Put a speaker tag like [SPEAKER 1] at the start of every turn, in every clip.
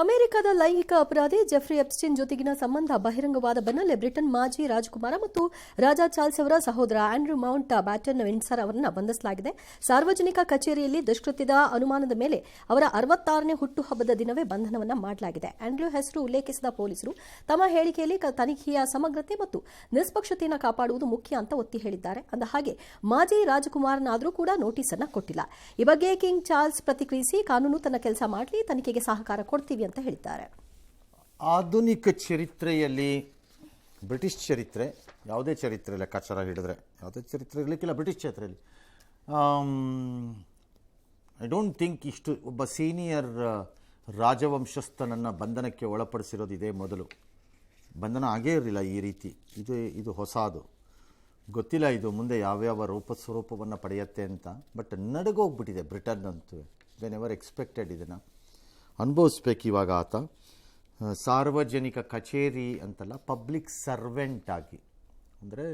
[SPEAKER 1] ಅಮೆರಿಕದ ಲೈಂಗಿಕ ಅಪರಾಧಿ ಜೆಫ್ರಿ ಎಪ್ಸ್ಟೀನ್ ಜೊತೆಗಿನ ಸಂಬಂಧ ಬಹಿರಂಗವಾದ ಬೆನ್ನಲ್ಲೇ ಬ್ರಿಟನ್ ಮಾಜಿ ರಾಜಕುಮಾರ ಮತ್ತು ರಾಜ ಚಾರ್ಲ್ಸ್ ಅವರ ಸಹೋದರ ಆಂಡ್ರ್ಯೂ ಮೌಂಟ್ ಬ್ಯಾಟನ್ ವಿಂಡ್ಸರ್ ಅವರನ್ನು ಬಂಧಿಸಲಾಗಿದೆ. ಸಾರ್ವಜನಿಕ ಕಚೇರಿಯಲ್ಲಿ ದುಷ್ಕೃತ್ಯದ ಅನುಮಾನದ ಮೇಲೆ ಅವರ 66ನೇ ಹುಟ್ಟುಹಬ್ಬದ ದಿನವೇ ಬಂಧನವನ್ನು ಮಾಡಲಾಗಿದೆ. ಆಂಡ್ರ್ಯೂ ಹೆಸರು ಉಲ್ಲೇಖಿಸಿದ ಪೊಲೀಸರು ತಮ್ಮ ಹೇಳಿಕೆಯಲ್ಲಿ ತನಿಖೆಯ ಸಮಗ್ರತೆ ಮತ್ತು ನಿಷ್ಪಕ್ಷತೆಯನ್ನು ಕಾಪಾಡುವುದು ಮುಖ್ಯ ಅಂತ ಒತ್ತಿ ಹೇಳಿದ್ದಾರೆ. ಅಂದಹಾಗೆ ಮಾಜಿ ರಾಜಕುಮಾರನಾದರೂ ಕೂಡ ನೋಟಿಸ್ ಅನ್ನು ಕೊಟ್ಟಿಲ್ಲ. ಈ ಬಗ್ಗೆ ಕಿಂಗ್ ಚಾರ್ಲ್ಸ್ ಪ್ರತಿಕ್ರಿಯಿಸಿ, ಕಾನೂನು ತನ್ನ ಕೆಲಸ ಮಾಡಲಿ, ತನಿಖೆಗೆ ಸಹಕಾರ ಕೊಡ್ತೀವಿ ಅಂತ ಹೇಳಿದ್ದಾರೆ.
[SPEAKER 2] ಆಧುನಿಕ ಚರಿತ್ರೆಯಲ್ಲಿ ಬ್ರಿಟಿಷ್ ಚರಿತ್ರೆ, ಯಾವುದೇ ಚರಿತ್ರೆ ಲೆಕ್ಕಾಚಾರ ಹಿಡಿದ್ರೆ ಯಾವುದೇ ಚರಿತ್ರೆ ಇರಲಿಕ್ಕಿಲ್ಲ, ಬ್ರಿಟಿಷ್ ಚರಿತ್ರೆಯಲ್ಲಿ ಐ ಡೋಂಟ್ ಥಿಂಕ್ ಇಷ್ಟು ಒಬ್ಬ ಸೀನಿಯರ್ ರಾಜವಂಶಸ್ಥನನ್ನು ಬಂಧನಕ್ಕೆ ಒಳಪಡಿಸಿರೋದು ಇದೇ ಮೊದಲು. ಬಂಧನ ಆಗೇ ಇರಲಿಲ್ಲ ಈ ರೀತಿ. ಇದು ಹೊಸದು, ಗೊತ್ತಿಲ್ಲ ಇದು ಮುಂದೆ ಯಾವ್ಯಾವ ಸ್ವರೂಪವನ್ನು ಪಡೆಯುತ್ತೆ ಅಂತ. ಬಟ್ ನಡಗೋಗ್ಬಿಟ್ಟಿದೆ ಬ್ರಿಟನ್ ಅಂತೂ. They never expected. ಇದನ್ನು ಅನುಭವಿಸ್ಬೇಕು ಇವಾಗ ಆತ. ಸಾರ್ವಜನಿಕ ಕಚೇರಿ ಅಂತಲ್ಲ, ಪಬ್ಲಿಕ್ ಸರ್ವೆಂಟ್ ಆಗಿ, ಅಂದರೆ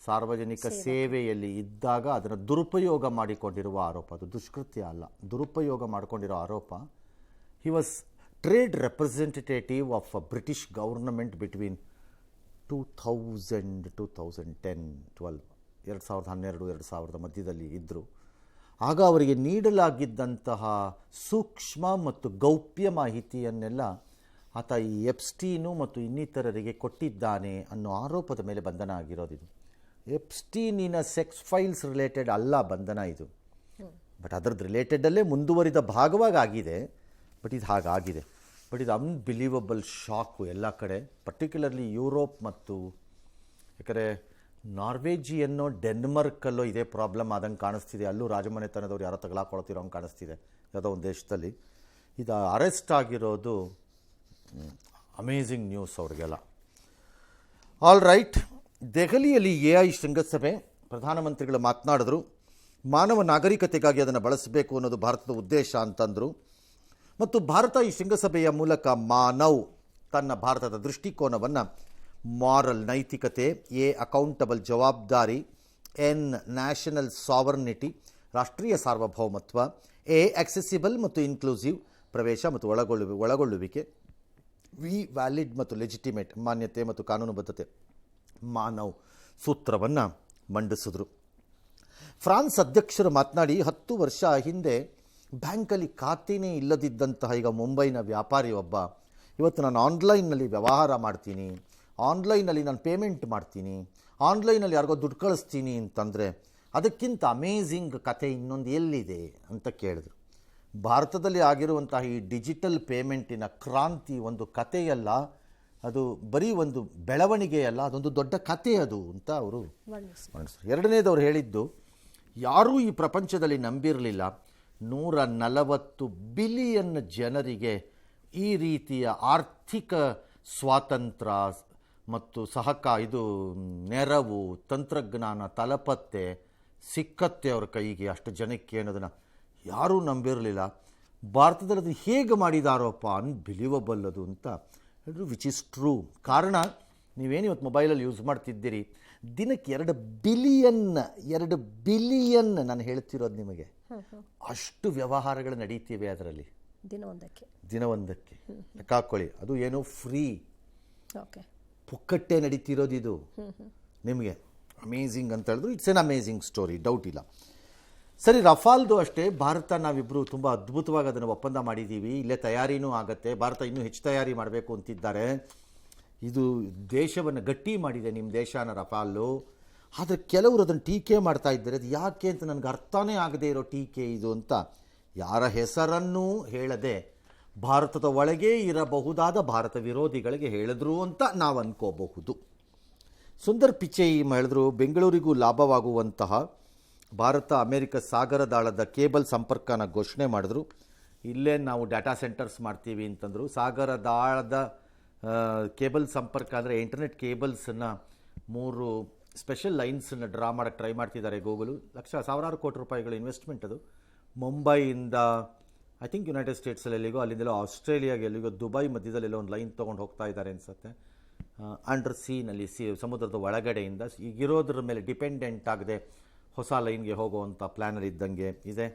[SPEAKER 2] ಸಾರ್ವಜನಿಕ ಸೇವೆಯಲ್ಲಿ ಇದ್ದಾಗ ಅದನ್ನು ದುರುಪಯೋಗ ಮಾಡಿಕೊಂಡಿರುವ ಆರೋಪ. ಅದು ದುಷ್ಕೃತ್ಯ ಅಲ್ಲ, ದುರುಪಯೋಗ ಮಾಡಿಕೊಂಡಿರೋ ಆರೋಪ. He was trade representative of a British government between 2000 2010 12 2012 2000 ಮಧ್ಯದಲ್ಲಿ ಇದ್ದರು. ಆಗ ಅವರಿಗೆ ನೀಡಲಾಗಿದ್ದಂತಹ ಸೂಕ್ಷ್ಮ ಮತ್ತು ಗೌಪ್ಯ ಮಾಹಿತಿಯನ್ನೆಲ್ಲ ಆತ ಈ ಎಪ್ಸ್ಟೀನು ಮತ್ತು ಇನ್ನಿತರರಿಗೆ ಕೊಟ್ಟಿದ್ದಾನೆ ಅನ್ನೋ ಆರೋಪದ ಮೇಲೆ ಬಂಧನ ಆಗಿರೋದಿದು. ಎಪ್ಸ್ಟೀನಿನ ಸೆಕ್ಸ್ ಫೈಲ್ಸ್ ರಿಲೇಟೆಡ್ ಅಲ್ಲ ಬಂಧನ ಇದು, ಬಟ್ ಅದರದ್ದು ರಿಲೇಟೆಡಲ್ಲೇ ಮುಂದುವರಿದ ಭಾಗವಾಗಿ ಆಗಿದೆ. ಬಟ್ ಇದು ಹಾಗಾಗಿದೆ. ಬಟ್ ಇದು ಅನ್ಬಿಲೀವಬಲ್ ಶಾಕು ಎಲ್ಲ ಕಡೆ, ಪರ್ಟಿಕ್ಯುಲರ್ಲಿ ಯುರೋಪ್. ಮತ್ತು ಯಾಕಂದರೆ ನಾರ್ವೇಜಿಯನ್ನೋ ಡೆನ್ಮಾರ್ಕಲ್ಲೋ ಇದೇ ಪ್ರಾಬ್ಲಮ್ ಆದಂಗೆ ಕಾಣಿಸ್ತಿದೆ. ಅಲ್ಲೂ ರಾಜಮನೆತನದವ್ರು ಯಾರೋ ತಗಲಾಕೊಳ್ತಿರೋ ಹಂಗೆ ಕಾಣಿಸ್ತಿದೆ ಯಾವುದೋ ಒಂದು ದೇಶದಲ್ಲಿ. ಇದು ಅರೆಸ್ಟ್ ಆಗಿರೋದು ಅಮೇಝಿಂಗ್ ನ್ಯೂಸ್ ಅವ್ರಿಗೆಲ್ಲ. ಆಲ್ ರೈಟ್, ದೆಹಲಿಯಲ್ಲಿ AI ಶೃಂಗಸಭೆ, ಪ್ರಧಾನಮಂತ್ರಿಗಳು ಮಾತನಾಡಿದ್ರು. ಮಾನವ ನಾಗರಿಕತೆಗಾಗಿ ಅದನ್ನು ಬಳಸಬೇಕು ಅನ್ನೋದು ಭಾರತದ ಉದ್ದೇಶ ಅಂತಂದರು. ಮತ್ತು ಭಾರತ ಈ ಶೃಂಗಸಭೆಯ ಮೂಲಕ ಮಾನವ್ ತನ್ನ ಭಾರತದ ದೃಷ್ಟಿಕೋನವನ್ನು ಮಾರಲ್ ನೈತಿಕತೆ, ಅಕೌಂಟಬಲ್ ಜವಾಬ್ದಾರಿ, ನ್ಯಾಷನಲ್ ಸಾವರ್ನಿಟಿ ರಾಷ್ಟ್ರೀಯ ಸಾರ್ವಭೌಮತ್ವ, ಆಕ್ಸೆಸಿಬಲ್ ಮತ್ತು ಇನ್ಕ್ಲೂಸಿವ್ ಪ್ರವೇಶ ಮತ್ತು ಒಳಗೊಳ್ಳುವಿಕೆ, ವ್ಯಾಲಿಡ್ ಮತ್ತು ಲೆಜಿಟಿಮೇಟ್ ಮಾನ್ಯತೆ ಮತ್ತು ಕಾನೂನುಬದ್ಧತೆ ಮಾನವ್ ಸೂತ್ರವನ್ನು ಮಂಡಿಸಿದ್ರು. ಫ್ರಾನ್ಸ್ ಅಧ್ಯಕ್ಷರು ಮಾತನಾಡಿ 10 ವರ್ಷ ಹಿಂದೆ ಬ್ಯಾಂಕಲ್ಲಿ ಖಾತೆಯೇ ಇಲ್ಲದಿದ್ದಂತಹ ಈಗ ಮುಂಬೈನ ವ್ಯಾಪಾರಿ ಒಬ್ಬ ಇವತ್ತು ನಾನು ಆನ್ಲೈನ್ನಲ್ಲಿ ವ್ಯವಹಾರ ಮಾಡ್ತೀನಿ, ಆನ್ಲೈನಲ್ಲಿ ನಾನು ಪೇಮೆಂಟ್ ಮಾಡ್ತೀನಿ, ಆನ್ಲೈನಲ್ಲಿ ಯಾರಿಗೋ ದುಡ್ಡು ಕಳಿಸ್ತೀನಿ ಅಂತಂದರೆ ಅದಕ್ಕಿಂತ ಅಮೇಝಿಂಗ್ ಕತೆ ಇನ್ನೊಂದು ಎಲ್ಲಿದೆ ಅಂತ ಕೇಳಿದ್ರು. ಭಾರತದಲ್ಲಿ ಆಗಿರುವಂತಹ ಈ ಡಿಜಿಟಲ್ ಪೇಮೆಂಟಿನ ಕ್ರಾಂತಿ ಒಂದು ಕಥೆಯಲ್ಲ, ಅದು ಬರೀ ಒಂದು ಬೆಳವಣಿಗೆಯಲ್ಲ, ಅದೊಂದು ದೊಡ್ಡ ಕತೆ ಅದು ಅಂತ ಅವರು ವರ್ಣಿಸಿದ್ರು. ಎರಡನೇದವ್ರು ಹೇಳಿದ್ದು, ಯಾರೂ ಈ ಪ್ರಪಂಚದಲ್ಲಿ ನಂಬಿರಲಿಲ್ಲ 140 ಬಿಲಿಯನ್ ಜನರಿಗೆ ಈ ರೀತಿಯ ಆರ್ಥಿಕ ಸ್ವಾತಂತ್ರ್ಯ ಮತ್ತು ನೆರವು, ತಂತ್ರಜ್ಞಾನ ತಲಪತ್ತೆ ಸಿಕ್ಕತ್ತೆ ಅವ್ರ ಕೈಗೆ ಅಷ್ಟು ಜನಕ್ಕೆ ಅನ್ನೋದನ್ನು ಯಾರೂ ನಂಬಿರಲಿಲ್ಲ. ಭಾರತದಲ್ಲಿ ಅದು ಹೇಗೆ ಮಾಡಿದಾರೋಪ, ಅನ್ಬಿಲೀವಬಲ್ ಅದು ಅಂತ ಹೇಳಿದ್ರು. Which is true. ಕಾರಣ, ನೀವೇನು ಇವತ್ತು ಮೊಬೈಲಲ್ಲಿ ಯೂಸ್ ಮಾಡ್ತಿದ್ದೀರಿ, ದಿನಕ್ಕೆ 2 ಬಿಲಿಯನ್ ನಾನು ಹೇಳ್ತಿರೋದು ನಿಮಗೆ, ಅಷ್ಟು ವ್ಯವಹಾರಗಳು ನಡೀತಿವೆ ಅದರಲ್ಲಿ ದಿನವೊಂದಕ್ಕೆ. ಲೆಕ್ಕ ಹಾಕ್ಕೊಳ್ಳಿ, ಅದು ಏನೋ ಫ್ರೀ, ಪುಕ್ಕಟ್ಟೆ ನಡೀತಿರೋದು ಇದು ನಿಮಗೆ. ಅಮೇಝಿಂಗ್ ಅಂತ ಹೇಳಿದ್ರು. It's an amazing story, doubt ಇಲ್ಲ. ಸರಿ, ರಫಾಲ್ದು ಅಷ್ಟೇ. ಭಾರತ ನಾವಿಬ್ಬರು ತುಂಬ ಅದ್ಭುತವಾಗಿ ಅದನ್ನು ಒಪ್ಪಂದ ಮಾಡಿದ್ದೀವಿ, ಇಲ್ಲೇ ತಯಾರಿನೂ ಆಗುತ್ತೆ. ಭಾರತ ಇನ್ನೂ ಹೆಚ್ಚು ತಯಾರಿ ಮಾಡಬೇಕು ಅಂತಿದ್ದಾರೆ. ಇದು ದೇಶವನ್ನು ಗಟ್ಟಿ ಮಾಡಿದೆ ನಿಮ್ಮ ದೇಶನ ರಫಾಲು. ಆದರೆ ಕೆಲವರು ಅದನ್ನು ಟೀಕೆ ಮಾಡ್ತಾ ಇದ್ದಾರೆ. ಅದು ಯಾಕೆ ಅಂತ ನನಗೆ ಅರ್ಥನೇ ಆಗದೇ ಇರೋ ಟೀಕೆ ಇದು ಅಂತ. ಯಾರ ಹೆಸರನ್ನೂ ಹೇಳದೆ ಭಾರತದ ಒಳಗೆ ಇರಬಹುದಾದ ಭಾರತ ವಿರೋಧಿಗಳಿಗೆ ಹೇಳಿದ್ರು ಅಂತ ನಾವು ಅನ್ಕೋಬಹುದು. ಸುಂದರ್ ಪಿಚೈ ಹೇಳಿದ್ರು, ಬೆಂಗಳೂರಿಗೂ ಲಾಭವಾಗುವಂತಹ ಭಾರತ ಅಮೆರಿಕ ಸಾಗರ ದಾಳದ ಕೇಬಲ್ ಸಂಪರ್ಕನ ಘೋಷಣೆ ಮಾಡಿದ್ರು. ಇಲ್ಲೇ ನಾವು ಡಾಟಾ ಸೆಂಟರ್ಸ್ ಮಾಡ್ತೀವಿ ಅಂತಂದರು. ಸಾಗರ ದಾಳದ ಕೇಬಲ್ ಸಂಪರ್ಕ ಅಂದರೆ ಇಂಟರ್ನೆಟ್ ಕೇಬಲ್ಸನ್ನು 3 ಸ್ಪೆಷಲ್ ಲೈನ್ಸನ್ನು ಡ್ರಾ ಮಾಡೋಕ್ಕೆ ಟ್ರೈ ಮಾಡ್ತಿದ್ದಾರೆ ಗೂಗಲು. ಸಾವಿರಾರು ಕೋಟಿ ರೂಪಾಯಿಗಳ ಇನ್ವೆಸ್ಟ್ಮೆಂಟ್ ಅದು. ಮುಂಬೈಯಿಂದ ಐ ಥಿಂಕ್ ಯುನೈಟೆಡ್ ಸ್ಟೇಟ್ಸಲ್ಲಿ ಎಲ್ಲಿಗೋ, ಅಲ್ಲಿಂದೆಲ್ಲೋ ಆಸ್ಟ್ರೇಲಿಯಾಗೆ ಎಲ್ಲಿಗೋ, ದುಬೈ ಮಧ್ಯದಲ್ಲೆಲ್ಲೋ ಒಂದು ಲೈನ್ ತೊಗೊಂಡು ಹೋಗ್ತಾ ಇದ್ದಾರೆ ಅನಿಸುತ್ತೆ. ಅಂಡರ್ ಸೀನಲ್ಲಿ ಸಮುದ್ರದ ಒಳಗಡೆಯಿಂದ ಈಗಿರೋದ್ರ ಮೇಲೆ ಡಿಪೆಂಡೆಂಟ್ ಆಗದೆ ಹೊಸ ಲೈನ್ಗೆ ಹೋಗುವಂಥ ಪ್ಲ್ಯಾನರ್ ಇದ್ದಂಗೆ ಇದೆ.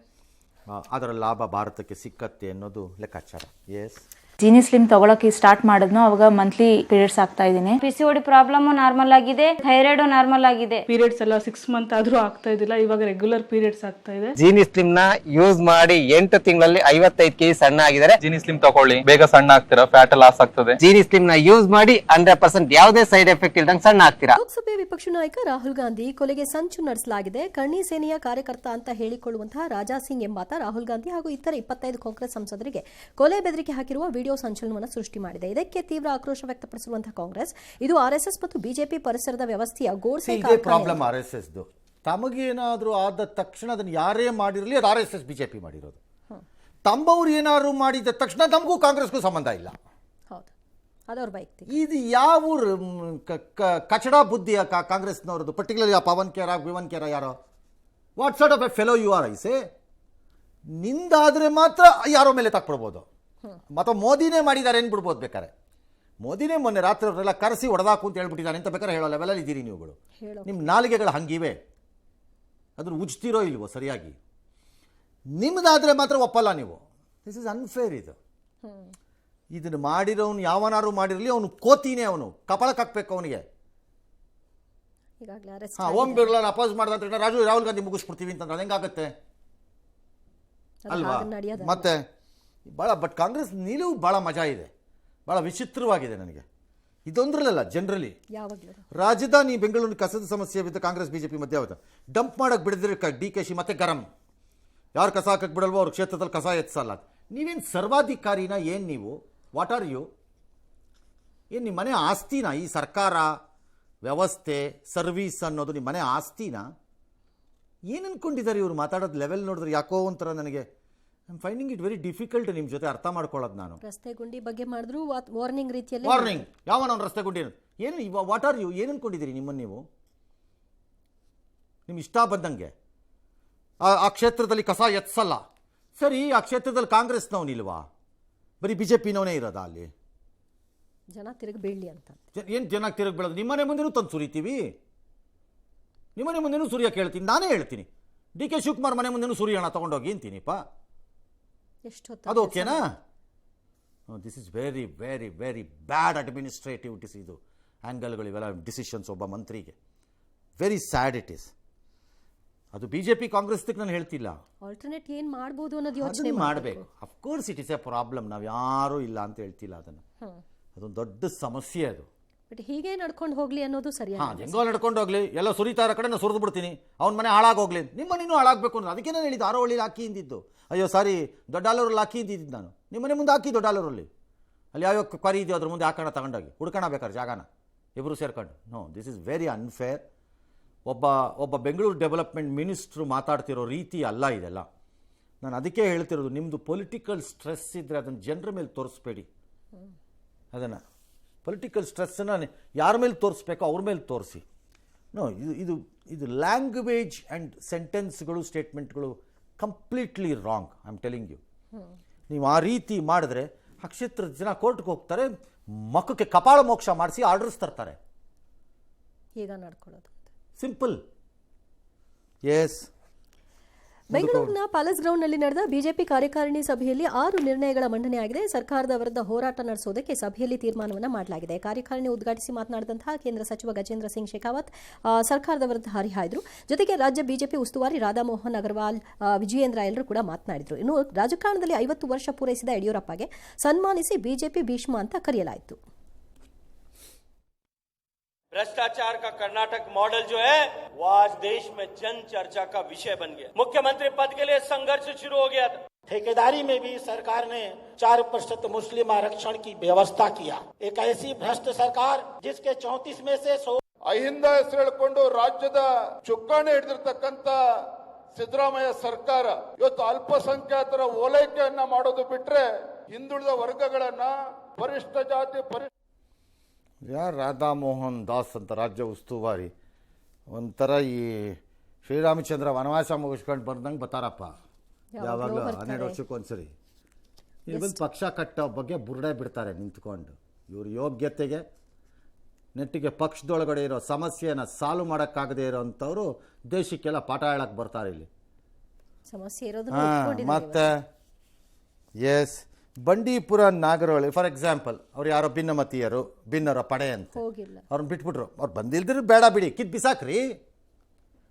[SPEAKER 2] ಅದರ ಲಾಭ ಭಾರತಕ್ಕೆ ಸಿಕ್ಕತ್ತೆ ಅನ್ನೋದು ಲೆಕ್ಕಾಚಾರ. ಎಸ್.
[SPEAKER 3] ಜೀನಿ ಸ್ಲಿಮ್ ತಗೊಳಕ್ಕೆ ಸ್ಟಾರ್ಟ್ ಮಾಡಿದ್ನೋ ಅವಾಗ ಮಂತ್ಲಿ ಪೀರಿಯಡ್ಸ್ ಆಗ್ತಾ ಇದ್ದೀನಿ.
[SPEAKER 4] PCOD ಪ್ರಾಬ್ಲಮ್ ನಾರ್ಮಲ್ ಆಗಿದೆ, ಥೈರಾಯ್ಡ್ ನಾರ್ಮಲ್ ಆಗಿದೆ.
[SPEAKER 5] ಪೀರಿಯಡ್ಸ್ ಎಲ್ಲ 6 ಮಂತ್ ಆದ್ರೂ ಆಗ್ತಾ ಇದ್ದಿಲ್ಲ, ಇವಾಗ ರೆಗ್ಯುಲರ್ ಪೀರಿಯಡ್ಸ್ ಆಗ್ತಾ ಇದೆ.
[SPEAKER 6] ಜೀನಿ ಸ್ಲಿಮ್ ನ ಯೂಸ್ ಮಾಡಿ 8 ತಿಂಗಳಲ್ಲಿ 55 kg ಸಣ್ಣ ಆಗಿದ್ದಾರೆ.
[SPEAKER 7] ಜೀನಿ ಸ್ಲಿಮ್ ತಗೊಳ್ಳಿ, ಬೇಗ ಸಣ್ಣ ಆಗ್ತೀರಾ, ಫ್ಯಾಟ್ ಲಾಸ್ ಆಗ್ತದೆ.
[SPEAKER 6] ಜೀನಿ ಸ್ಲಿಮ್ ನ ಯೂಸ್ ಮಾಡಿ 100% ಯಾವುದೇ ಸೈಡ್ ಎಫೆಕ್ಟ್ ಇಲ್ದಂಗೆ ಸಣ್ಣ ಆಗ್ತೀರಾ.
[SPEAKER 1] ಲೋಕಸಭೆ ವಿಪಕ್ಷ ನಾಯಕ ರಾಹುಲ್ ಗಾಂಧಿ ಕೊಲೆಗೆ ಸಂಚು ನಡೆಸಲಾಗಿದೆ. ಕರ್ಣಿ ಸೇನೆಯ ಕಾರ್ಯಕರ್ತ ಅಂತ ಹೇಳಿಕೊಳ್ಳುವಂತಹ ರಾಜಾ ಸಿಂಗ್ ಎಂಬಾತ ರಾಹುಲ್ ಗಾಂಧಿ ಹಾಗೂ ಇತರ 25 ಕಾಂಗ್ರೆಸ್ ಸಂಸದರಿಗೆ ಕೊಲೆ ಬೆದರಿಕೆ ಹಾಕಿರುವ ವಿಡಿಯೋ ಸಂಚಲನವನ್ನು ಸೃಷ್ಟಿ ಮಾಡಿದೆ. ಇದಕ್ಕೆ ತೀವ್ರ ಆಕ್ರೋಶ ವ್ಯಕ್ತಪಡಿಸಿರುವಂತಹ ಕಾಂಗ್ರೆಸ್, ಇದು ಆರ್ಎಸ್ಎಸ್ ಮತ್ತು ಬಿಜೆಪಿ ಪರಿಸರದ ವ್ಯವಸ್ಥೆಯ ಗೋಡ್ಸೆ
[SPEAKER 2] ಪ್ರಾಬ್ಲಮ್ ಆರ್ಎಸ್ಎಸ್ದು. ತಮಗೇನಾದ್ರೂ ಆದ ತಕ್ಷಣ ಅದನ್ನು ಯಾರೇ ಮಾಡಿರಲಿ ಅದು RSS ಬಿಜೆಪಿ ಮಾಡಿರೋದು. ತಮ್ಮವ್ರು ಏನಾದ್ರು ಮಾಡಿದ ತಕ್ಷಣ ನಮಗೂ ಕಾಂಗ್ರೆಸ್ಗೂ ಸಂಬಂಧ ಇಲ್ಲ.
[SPEAKER 1] ಹೌದು, ಅದವ್ರ ಬೈಕ್.
[SPEAKER 2] ಇದು ಯಾವ ಕಚಡ ಬುದ್ಧಿಯ ಕಾಂಗ್ರೆಸ್ನವ್ರದ್ದು, ಪರ್ಟಿಕ್ಯುಲರ್ಲಿ ಆ ಪವನ್ ಕೇರ ವಿವನ್ ಕೇರ ಯಾರೋ, what sort of a fellow you are ಐಸೆ. ನಿಂದಾದರೆ ಮಾತ್ರ ಯಾರೋ ಮೇಲೆ ತಕ್ಬಿಡ್ಬೋದು, ಮತ್ತು ಮೋದಿನೇ ಮಾಡಿದ್ದಾರೆ ಏನ್ಬಿಡ್ಬೋದು ಬೇಕಾರೆ. ಮೋದಿನೇ ಮೊನ್ನೆ ರಾತ್ರಿ ಅವರೆಲ್ಲ ಕರೆಸಿ ಹೊಡೆದಾಕು ಅಂತ ಹೇಳ್ಬಿಟ್ಟಿದ್ದಾರೆ ಅಂತ ಬೇಕಾದ್ರೆ ಹೇಳೋ ಲೆವೆಲಲ್ಲಿ ಇದ್ದೀರಿ ನೀವುಗಳು. ನಿಮ್ಮ ನಾಲಿಗೆಗಳು ಹಂಗಿವೆ, ಅದನ್ನು ಉಜ್ತಿರೋ ಇಲ್ವೋ ಸರಿಯಾಗಿ. ನಿಮ್ಮದಾದರೆ ಮಾತ್ರ ಒಪ್ಪಲ್ಲ ನೀವು. This is unfair. ಇದನ್ನು ಮಾಡಿರೋನು ಯಾವನಾರು ಮಾಡಿರಲಿ ಅವನು ಕೋತಿನೇ, ಅವನು ಕಪಾಳಕ್ಕೆ ಹಾಕ್ಬೇಕು ಅವನಿಗೆ. ಓಂ ಬಿರ್ಲಾ ಅಪೋಸ್ ಮಾಡಿದ್ರೆ ರಾಹುಲ್ ಗಾಂಧಿ ಮುಗಿಸ್ಬಿಡ್ತೀವಿ ಅಂತಂದ್ರೆ ಅದು ಹೆಂಗಾಗುತ್ತೆ ಅಲ್ವಾ? ಮತ್ತೆ ಬಟ್ ಕಾಂಗ್ರೆಸ್ ನಿಲುವು ಭಾಳ ಮಜಾ ಇದೆ, ಭಾಳ ವಿಚಿತ್ರವಾಗಿದೆ ನನಗೆ. ಇದೊಂದ್ರಲ್ಲ, ಜನರಲಿ ರಾಜಧಾನಿ ಬೆಂಗಳೂರು ಕಸದ ಸಮಸ್ಯೆ ವಿರುದ್ಧ ಕಾಂಗ್ರೆಸ್ ಬಿಜೆಪಿ ಮಧ್ಯ ಡಂಪ್ ಮಾಡಕ್ಕೆ ಬಿಡಿದ್ರೆ DKಶಿ ಮತ್ತೆ ಗರಂ. ಯಾರು ಕಸ ಹಾಕಕ್ಕೆ ಬಿಡಲ್ವೋ ಅವ್ರ ಕ್ಷೇತ್ರದಲ್ಲಿ ಕಸ ಎತ್ಸಲ್ಲ. ನೀವೇನು ಸರ್ವಾಧಿಕಾರಿನ? ಏನು ನೀವು? What are you? ಏನು ನಿಮ್ಮ ಮನೆ ಆಸ್ತಿನ? ಈ ಸರ್ಕಾರ ವ್ಯವಸ್ಥೆ ಸರ್ವೀಸ್ ಅನ್ನೋದು ನಿಮ್ಮ ಮನೆ ಆಸ್ತಿನ? ಏನು ಅನ್ಕೊಂಡಿದ್ದಾರೆ ಇವರು? ಮಾತಾಡೋದು ಲೆವೆಲ್ ನೋಡಿದ್ರೆ ಯಾಕೋ ಒಂಥರ ನನಗೆ I am finding it very difficult ನಿಮ್ಮ ಜೊತೆ ಅರ್ಥ ಮಾಡ್ಕೊಳ್ಳೋದು. ನಾನು
[SPEAKER 1] ರಸ್ತೆ ಗುಂಡಿ ಬಗ್ಗೆ ಮಾಡಿದ್ರು ವಾರ್ನಿಂಗ್ ರೀತಿಯಲ್ಲಿ.
[SPEAKER 2] ವಾರ್ನಿಂಗ್ ಯಾವನ ರಸ್ತೆ ಗುಂಡಿ ಏನು? What are you? ಏನು ಅನ್ಕೊಂಡಿದ್ದೀರಿ ನಿಮ್ಮನ್ನು ನೀವು? ನಿಮ್ಮ ಇಷ್ಟ ಬಂದಂಗೆ ಆ ಕ್ಷೇತ್ರದಲ್ಲಿ ಕಸ ಎತ್ಸಲ್ಲ. ಸರಿ, ಆ ಕ್ಷೇತ್ರದಲ್ಲಿ ಕಾಂಗ್ರೆಸ್ನವನಿಲ್ವಾ? ಬರೀ BJPನವನೇ ಇರೋದಾ ಅಲ್ಲಿ?
[SPEAKER 1] ಜನ ತಿರುಗಿ ಬೀಳಲಿ ಅಂತ.
[SPEAKER 2] ಏನು ಜನ ತಿರುಗಿ ಬೀಳೋದು? ನಿಮ್ಮನೆ ಮುಂದೆನೂ ತಂದು ಸುರಿತೀವಿ, ನಿಮ್ಮನೆ ಮುಂದೆನೂ ಸುರಿಯೋಕೆ ಹೇಳ್ತೀನಿ. ನಾನೇ ಹೇಳ್ತೀನಿ, DK ಶಿವಕುಮಾರ್ ಮನೆ ಮುಂದೆನೂ ಸುರಿಯೋಣ ತೊಗೊಂಡೋಗಿ ಅಂತೀನಿಪ್ಪ. ಅದು ಓಕೆನಾ? This is very very very bad administrative activities. ಇದು ಆ್ಯಂಗಲ್ಗಳು ಇವೆಲ್ಲ ಡಿಸಿಷನ್ಸ್ ಒಬ್ಬ ಮಂತ್ರಿಗೆ. Very sad it is. ಅದು BJP ಕಾಂಗ್ರೆಸ್ಗೆ ನಾನು ಹೇಳ್ತಿಲ್ಲ,
[SPEAKER 1] ಆಲ್ಟರ್ನೇಟ್ ಏನು ಮಾಡ್ಬೋದು ಅನ್ನೋದು ಯೋಚನೆ
[SPEAKER 2] ಮಾಡಬೇಕು. Of course it is A problem, ನಾವು ಯಾರೂ ಇಲ್ಲ ಅಂತ ಹೇಳ್ತಿಲ್ಲ ಅದನ್ನು. ಅದೊಂದು ದೊಡ್ಡ ಸಮಸ್ಯೆ ಅದು.
[SPEAKER 1] ಬಟ್ ಹೀಗೆ ನಡ್ಕೊಂಡು ಹೋಗ್ಲಿ ಅನ್ನೋದು ಸರಿ.
[SPEAKER 2] ಹೆಂಗೋ ನಡ್ಕೊಂಡು ಹೋಗ್ಲಿ, ಎಲ್ಲ ಸುರಿತಾ ಇರೋ ಕಡೆ ನಾನು ಸುರಿದು ಬಿಡ್ತೀನಿ, ಅವ್ನ ಮನೆ ಹಾಳಾಗೋಗ್ಲಿ, ನಿಮ್ಮ ಮನೇನೂ ಹಾಳಾಗಬೇಕು ಅನ್ನೋದು. ಅದಕ್ಕೆ ನಾನು ಹೇಳಿದ್ದು ಆರೋಹಳ್ಳಿಲಿ ಹಾಕಿ ಇಂದಿದ್ದು. ಅಯ್ಯೋ ಸಾರಿ, ದೊಡ್ಡಾಲೂರಲ್ಲಿ ಹಾಕಿ ಇಂದಿದ್ದು ನಾನು. ನಿಮ್ಮ ಮನೆ ಮುಂದೆ ಹಾಕಿ ದೊಡ್ಡಾಲೂರಲ್ಲಿ, ಅಲ್ಲಿ ಯಾವ್ಯಾವ ಕ್ವಾರಿ ಇದೆಯೋ ಅದ್ರ ಮುಂದೆ ಹಾಕೋಣ, ತಗೊಂಡೋಗಿ ಹುಡ್ಕೋಣ ಬೇಕಾದ್ರೆ ಜಾಗನ ಇಬ್ಬರು ಸೇರ್ಕೊಂಡು. No, this is very unfair. ಒಬ್ಬ ಬೆಂಗಳೂರು ಡೆವಲಪ್ಮೆಂಟ್ ಮಿನಿಸ್ಟ್ರು ಮಾತಾಡ್ತಿರೋ ರೀತಿ ಅಲ್ಲ ಇದೆಲ್ಲ. ನಾನು ಅದಕ್ಕೆ ಹೇಳ್ತಿರೋದು, ನಿಮ್ಮದು ಪೊಲಿಟಿಕಲ್ ಸ್ಟ್ರೆಸ್ ಇದ್ದರೆ ಅದನ್ನು ಜನರ ಮೇಲೆ ತೋರಿಸ್ಬೇಡಿ. ಅದನ್ನು ಪೊಲಿಟಿಕಲ್ ಸ್ಟ್ರೆಸ್ಸನ್ನು ಯಾರ ಮೇಲೆ ತೋರಿಸ್ಬೇಕೋ ಅವ್ರ ಮೇಲೆ ತೋರಿಸಿ. ನೋ, ಇದು ಲ್ಯಾಂಗ್ವೇಜ್ ಆ್ಯಂಡ್ ಸೆಂಟೆನ್ಸ್ಗಳು, ಸ್ಟೇಟ್ಮೆಂಟ್ಗಳು completely wrong. I am telling you. ನೀವು ಆ ರೀತಿ ಮಾಡಿದ್ರೆ ಆ ಕ್ಷೇತ್ರದ ಜನ ಕೋರ್ಟ್ಗೆ ಹೋಗ್ತಾರೆ, ಮಕ್ಕಕ್ಕೆ ಕಪಾಳ ಮೋಕ್ಷ ಮಾಡಿಸಿ ಆರ್ಡರ್ಸ್ ತರ್ತಾರೆ.
[SPEAKER 1] ಈಗ ನಡ್ಕೊಳ್ಳೋದು
[SPEAKER 2] ಸಿಂಪಲ್. ಎಸ್.
[SPEAKER 1] ಬೆಂಗಳೂರಿನ ಪ್ಯಾಲೇಸ್ ಗ್ರೌಂಡ್ನಲ್ಲಿ ನಡೆದ ಬಿಜೆಪಿ ಕಾರ್ಯಕಾರಿಣಿ ಸಭೆಯಲ್ಲಿ 6 ನಿರ್ಣಯಗಳ ಮಂಡನೆಯಾಗಿದೆ. ಸರ್ಕಾರದ ವಿರುದ್ಧ ಹೋರಾಟ ನಡೆಸುವುದಕ್ಕೆ ಸಭೆಯಲ್ಲಿ ತೀರ್ಮಾನವನ್ನು ಮಾಡಲಾಗಿದೆ. ಕಾರ್ಯಕಾರಿಣಿ ಉದ್ಘಾಟಿಸಿ ಮಾತನಾಡಿದಂತಹ ಕೇಂದ್ರ ಸಚಿವ ಗಜೇಂದ್ರ ಸಿಂಗ್ ಶೇಖಾವತ್ ಸರ್ಕಾರದ ವಿರುದ್ಧ ಹರಿಹಾಯ್ದರು. ಜೊತೆಗೆ ರಾಜ್ಯ ಬಿಜೆಪಿ ಉಸ್ತುವಾರಿ ರಾಧಾ ಮೋಹನ್ ಅಗರ್ವಾಲ್, ವಿಜಯೇಂದ್ರ ಎಲ್ಲರೂ ಕೂಡ ಮಾತನಾಡಿದರು. ಇನ್ನು ರಾಜಕಾರಣದಲ್ಲಿ 50 ವರ್ಷ ಪೂರೈಸಿದ ಯಡಿಯೂರಪ್ಪಗೆ ಸನ್ಮಾನಿಸಿ ಬಿಜೆಪಿ ಭೀಷ್ಮ ಅಂತ ಕರೆಯಲಾಯಿತು.
[SPEAKER 8] भ्रष्टाचार का कर्नाटक मॉडल जो है वो आज देश में जन चर्चा का विषय बन गया. मुख्यमंत्री पद के लिए संघर्ष शुरू हो गया था.
[SPEAKER 9] ठेकेदारी में भी सरकार ने 4% मुस्लिम आरक्षण की व्यवस्था किया. एक ऐसी भ्रष्ट सरकार जिसके 34 में से 100
[SPEAKER 10] ಅಹಿಂದ ಹೆಸರು ಹೇಳಿಕೊಂಡು ರಾಜ್ಯದ ಚುಕ್ಕಾಣಿ ಹಿಡಿದಿರ್ತಕ್ಕಂಥ ಸಿದ್ದರಾಮಯ್ಯ ಸರ್ಕಾರ ಇವತ್ತು ಅಲ್ಪಸಂಖ್ಯಾತರ ಓಲೈಕೆಯನ್ನ ಮಾಡೋದು ಬಿಟ್ರೆ ಹಿಂದುಳಿದ ವರ್ಗಗಳನ್ನ, ಪರಿಷ್ಠ ಜಾತಿ
[SPEAKER 2] ಯಾರು ರಾಧಾ ಮೋಹನ್ ದಾಸ್ ಅಂತ ರಾಜ್ಯ ಉಸ್ತುವಾರಿ, ಒಂಥರ ಈ ಶ್ರೀರಾಮಚಂದ್ರ ವನವಾಸ ಮುಗಿಸ್ಕೊಂಡು ಬಂದಂಗೆ ಬರ್ತಾರಪ್ಪ ಯಾವಾಗಲೂ 12 ವರ್ಷಕ್ಕೆ ಒಂದ್ಸರಿ. ಇಲ್ಲಿ ಬಂದು ಪಕ್ಷ ಕಟ್ಟೋ ಬಗ್ಗೆ ಬುರುಡೆ ಬಿಡ್ತಾರೆ ನಿಂತ್ಕೊಂಡು. ಇವ್ರ ಯೋಗ್ಯತೆಗೆ ನೆಟ್ಟಿಗೆ ಪಕ್ಷದೊಳಗಡೆ ಇರೋ ಸಮಸ್ಯೆನ ಸಾಲ್ವ್ ಮಾಡೋಕ್ಕಾಗದೇ ಇರೋಂಥವ್ರು ದೇಶಕ್ಕೆಲ್ಲ ಪಾಠ ಹೇಳಕ್ಕೆ ಬರ್ತಾರೆ ಇಲ್ಲಿ.
[SPEAKER 1] ಸಮಸ್ಯೆ ಇರೋದು
[SPEAKER 2] ಮತ್ತೆ ಎಸ್, ಬಂಡೀಪುರ ನಾಗರಹೊಳೆ ಫಾರ್ ಎಕ್ಸಾಂಪಲ್ ಅವ್ರು ಯಾರೋ ಭಿನ್ನಮತೀಯರು ಭಿನ್ನರ ಪಡೆ ಅಂತ
[SPEAKER 1] ಹೋಗಿಲ್ಲ.
[SPEAKER 2] ಅವ್ರನ್ನ ಬಿಟ್ಬಿಟ್ರು. ಅವ್ರು ಬಂದಿಲ್ದಿರು ಬೇಡ ಬಿಡಿ, ಕಿತ್ ಬಿಸಾಕ್ರಿ.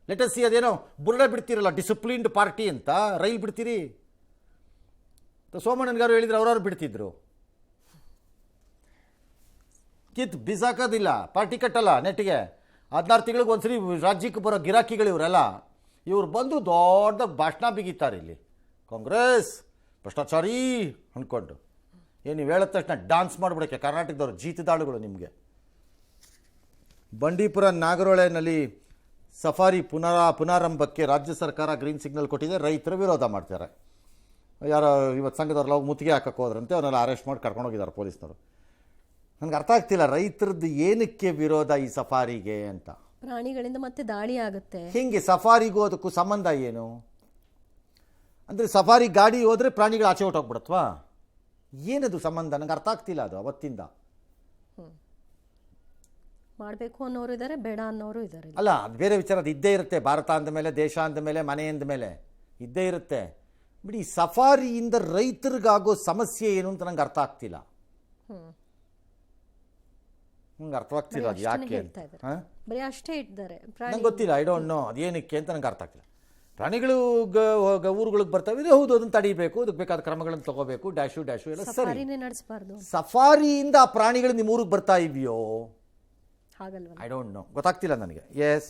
[SPEAKER 2] ಲೆಟಸ್ ಸಿ ಅದೇನೋ ಬುರ್ಡ ಬಿಡ್ತೀರಲ್ಲ ಡಿಸಿಪ್ಲಿನ್ಡ್ ಪಾರ್ಟಿ ಅಂತ, ರೈಲ್ ಬಿಡ್ತೀರಿ. ಸೋಮಣ್ಣನ್ಗಾರು ಹೇಳಿದ್ರೆ ಅವ್ರವ್ರು ಬಿಡ್ತಿದ್ರು. ಕಿತ್ ಬಿಸಾಕೋದಿಲ್ಲ, ಪಾರ್ಟಿ ಕಟ್ಟಲ್ಲ ನೆಟ್ಟಿಗೆ. 16 ತಿಂಗಳಿಗೆ ಒಂದ್ಸರಿ ರಾಜ್ಯಕ್ಕೆ ಬರೋ ಗಿರಾಕಿಗಳು ಇವರೆಲ್ಲ. ಇವ್ರು ಬಂದು ದೊಡ್ಡ ಭಾಷಣ ಬಿಗಿತಾರೆ ಇಲ್ಲಿ. ಕಾಂಗ್ರೆಸ್ ಭ್ರಷ್ಟಾಚಾರಿ ಅಂದ್ಕೊಂಡು ಏನು ನೀವು ಹೇಳಿದ ತಕ್ಷಣ ಡ್ಯಾನ್ಸ್ ಮಾಡಿಬಿಡೋಕ್ಕೆ ಕರ್ನಾಟಕದವ್ರು ಜೀತದಾಳುಗಳು ನಿಮಗೆ. ಬಂಡೀಪುರ ನಾಗರಹೊಳೆನಲ್ಲಿ ಸಫಾರಿ ಪುನಾರಂಭಕ್ಕೆ ರಾಜ್ಯ ಸರ್ಕಾರ ಗ್ರೀನ್ ಸಿಗ್ನಲ್ ಕೊಟ್ಟಿದೆ, ರೈತರು ವಿರೋಧ ಮಾಡ್ತಾರೆ. ಯಾರೋ ಇವತ್ತು ಸಂಘದವ್ರಲ್ಲ ಹೋಗಿ ಮುತ್ತಿಗೆ ಹಾಕಕ್ಕೆ ಹೋದ್ರಂತೆ, ಅವನ್ನೆಲ್ಲ ಅರೆಸ್ಟ್ ಮಾಡಿ ಕರ್ಕೊಂಡೋಗಿದ್ದಾರೆ ಪೊಲೀಸ್ನವರು. ನನಗೆ ಅರ್ಥ ಆಗ್ತಿಲ್ಲ ರೈತರದ್ದು ಏನಕ್ಕೆ ವಿರೋಧ ಈ ಸಫಾರಿಗೆ ಅಂತ.
[SPEAKER 1] ಪ್ರಾಣಿಗಳಿಂದ ಮತ್ತೆ ದಾಳಿ ಆಗುತ್ತೆ.
[SPEAKER 2] ಹಿಂಗೆ ಸಫಾರಿಗೂ ಅದಕ್ಕೂ ಸಂಬಂಧ ಏನು? ಅಂದರೆ ಸಫಾರಿ ಗಾಡಿ ಹೋದರೆ ಪ್ರಾಣಿಗಳು ಆಚೆ ಹೊಟ್ಟೋಗ್ಬಿಡತ್ವಾ? ಏನದು ಸಂಬಂಧ? ನನಗೆ ಅರ್ಥ ಆಗ್ತಿಲ್ಲ ಅದು ಅವತ್ತಿಂದ.
[SPEAKER 1] ಮಾಡಬೇಕು ಅನ್ನೋರು ಇದ್ದಾರೆ, ಬೇಡ ಅನ್ನೋರು ಇದ್ದಾರೆ.
[SPEAKER 2] ಅಲ್ಲ, ಅದು ಬೇರೆ ವಿಚಾರ, ಅದು ಇದ್ದೇ ಇರುತ್ತೆ. ಭಾರತ ಅಂದಮೇಲೆ, ದೇಶ ಅಂದಮೇಲೆ, ಮನೆ ಅಂದಮೇಲೆ ಇದ್ದೇ ಇರುತ್ತೆ. ಬಿಡಿ, ಸಫಾರಿಯಿಂದ ರೈತರಿಗಾಗೋ ಸಮಸ್ಯೆ ಏನು ಅಂತ ನಂಗೆ ಅರ್ಥ ಆಗ್ತಿಲ್ಲ. ನಂಗೆ ಅರ್ಥವಾಗ್ತಿಲ್ಲ ಅದು ಯಾಕೆ ಅಂತ.
[SPEAKER 1] ಬರೀ ಅಷ್ಟೇ ಇಟ್ಟಿದ್ದಾರೆ.
[SPEAKER 2] ನಂಗೆ ಗೊತ್ತಿಲ್ಲ, ಐ ಡೋಂಟ್ ನೋ ಅದು ಏನಕ್ಕೆ ಅಂತ ನಂಗೆ ಅರ್ಥ ಆಗ್ತಿಲ್ಲ. ಪ್ರಾಣಿಗಳು ಊರುಗಳಿಗೆ ಬರ್ತವೆ, ಹೌದು, ಅದನ್ನು ತಡೀಬೇಕು, ಅದಕ್ಕೆ ಬೇಕಾದ ಕ್ರಮಗಳನ್ನು ತಗೋಬೇಕು, ಡ್ಯಾಶು ಎಲ್ಲ ಸರಿ.
[SPEAKER 1] ನಡೆಸಬಾರ್ದು.
[SPEAKER 2] ಸಫಾರಿಯಿಂದ ಆ ಪ್ರಾಣಿಗಳು ನಿಮ್ಮ ಊರಿಗೆ ಬರ್ತಾ ಇವೆಯೋ?
[SPEAKER 1] ಹಾಗಲ್ವ?
[SPEAKER 2] ಐ ಡೋಂಟ್ ನೋ, ಗೊತ್ತಾಗ್ತಿಲ್ಲ ನನಗೆ. ಎಸ್.